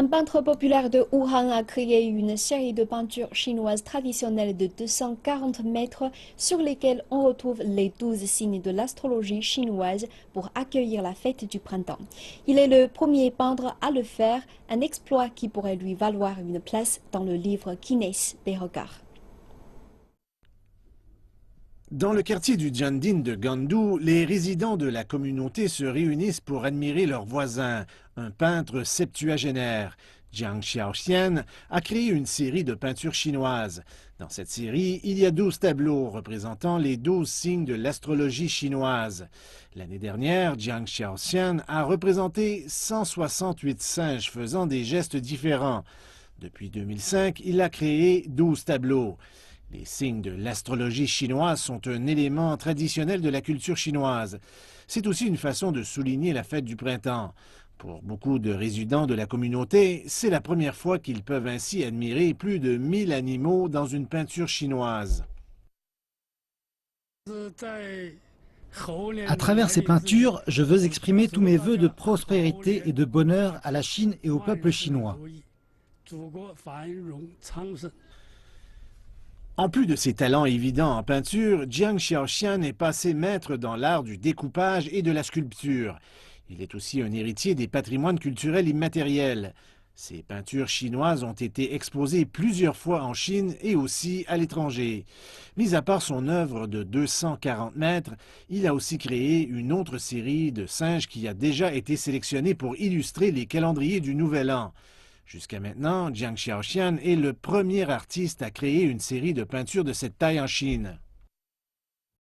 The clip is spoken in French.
Un peintre populaire de Wuhan a créé une série de peintures chinoises traditionnelles de 240 mètres sur lesquelles on retrouve les 12 signes de l'astrologie chinoise pour accueillir la fête du printemps. Il est le premier peintre à le faire, un exploit qui pourrait lui valoir une place dans le livre Guinness des records. Dans le quartier du Jiandin de Gandu, les résidents de la communauté se réunissent pour admirer leur voisin, un peintre septuagénaire. Jiang Xiaoxian a créé une série de peintures chinoises. Dans cette série, il y a 12 tableaux représentant les 12 signes de l'astrologie chinoise. L'année dernière, Jiang Xiaoxian a représenté 168 singes faisant des gestes différents. Depuis 2005, il a créé 12 tableaux. Les signes de l'astrologie chinoise sont un élément traditionnel de la culture chinoise. C'est aussi une façon de souligner la fête du printemps. Pour beaucoup de résidents de la communauté, c'est la première fois qu'ils peuvent ainsi admirer plus de 1000 animaux dans une peinture chinoise. À travers ces peintures, je veux exprimer tous mes vœux de prospérité et de bonheur à la Chine et au peuple chinois. En plus de ses talents évidents en peinture, Jiang Xiaoxian est passé maître dans l'art du découpage et de la sculpture. Il est aussi un héritier des patrimoines culturels immatériels. Ses peintures chinoises ont été exposées plusieurs fois en Chine et aussi à l'étranger. Mis à part son œuvre de 240 mètres, il a aussi créé une autre série de singes qui a déjà été sélectionnée pour illustrer les calendriers du Nouvel An. Jusqu'à maintenant, Jiang Xiaoxian est le premier artiste à créer une série de peintures de cette taille en Chine.